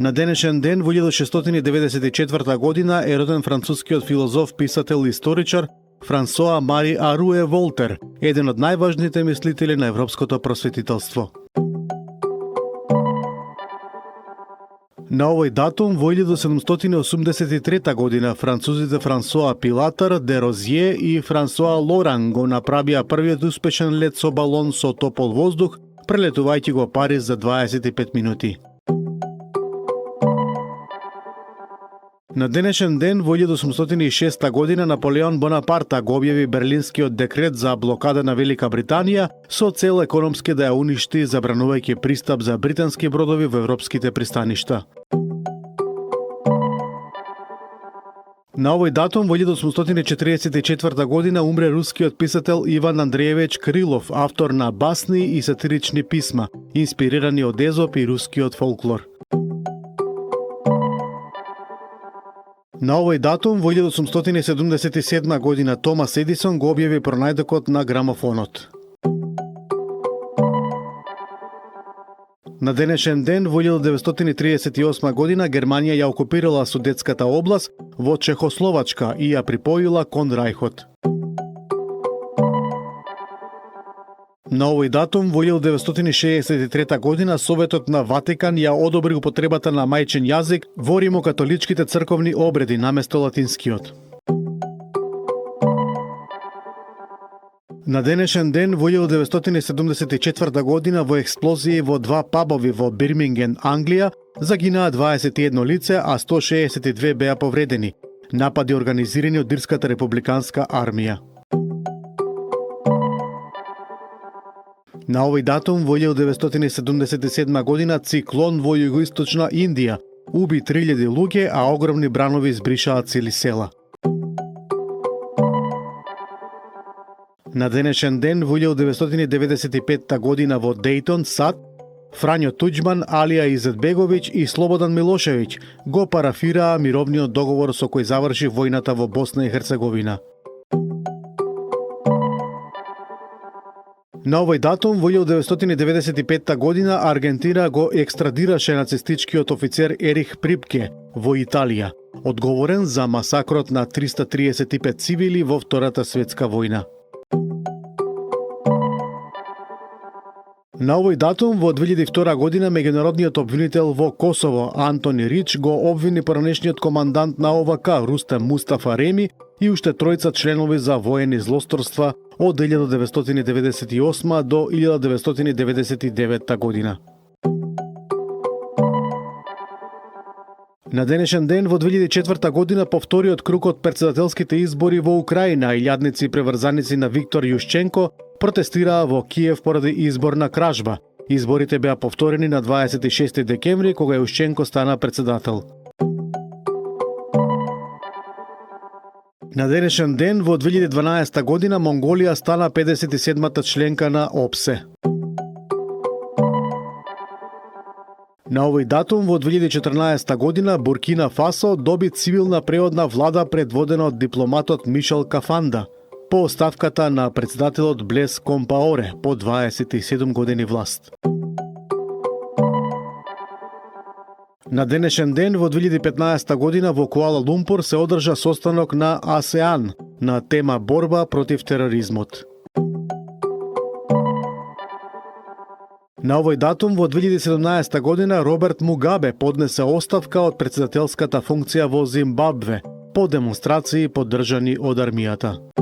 На денешен ден во 1694 година е роден францускиот филозоф, писател и историчар Франсоа Мари Аруе Волтер, еден од најважните мислители на европското просветителство. На овој датум во 1783 година французите Франсоа Пилатар, де Розие и Франсоа Лоран го направија првиот успешен лет со балон со топол воздух, прелетувајќи го Париз за 25 минути. На денешен ден во 1806 година Наполеон Бонапарта го објави Берлинскиот декрет за блокада на Велика Британија со цел економски да ја уништи, забранувајќи пристап за британски бродови во европските пристаништа. На овој датум во 1844 година умре рускиот писател Иван Андреевич Крилов, автор на басни и сатирични писма, инспирирани од Езоп и рускиот фолклор. На овој датум во 1877 година Томас Едисон го објави пронајдокот на грамофонот. На денешен ден во 1938 година Германија ја окупирала Судетската област во Чехословачка и ја припоила кон Рајхот. На овој датум во 1963 година Советот на Ватикан ја одобри употребата на мајчин јазик во римокатоличките црковни обреди наместо латинскиот. На денешен ден во 1974 година во експлозии во два пабови во Бирминген, Англија, загинаа 21 лице, а 162 беа повредени. Напади организирани од Ирската републиканска армија. На овој датум во 1977 година циклон во југоисточна Индија уби 3000 луѓе, а огромни бранови избришаа цели села. На денешен ден во 1995 година во Дејтон, САД, Фрањо Туџман, Алија Изетбеговиќ и Слободан Милошевиќ го парафираа мировниот договор со кој заврши војната во Босна и Херцеговина. На овој датум во 1995 година Аргентина го екстрадираше нацистичкиот офицер Ерих Припке во Италија, одговорен за масакрот на 335 цивили во Втората светска војна. На овој датум во 2002 година меѓународниот обвинител во Косово Антони Рич го обвини поранешниот командант на ОВК Рустем Мустафа Реми и уште тројца членови за воени злосторства од 1998 до 1999 година. На денешен ден во 2004 година по вториот круг од претседателските избори во Украина илјадници преврзаници на Виктор Јушченко протестираа во Киев поради изборна кражба. Изборите беа повторени на 26 декември кога Јушченко стана претседател. На денешен ден во 2012 година Монголија стана 57-та членка на ОПСЕ. На овој датум во 2014 година Буркина Фасо доби цивилна преодна влада предводена од дипломатот Мишел Кафанда по оставката на претседателот Блес Компаоре по 27 години власт. На денешен ден во 2015 година во Куала Лумпур се одржа состанок на АСЕАН на тема борба против тероризмот. На овој датум во 2017 година Роберт Мугабе поднесе оставка од претседателската функција во Зимбабве по демонстрации поддржани од армијата.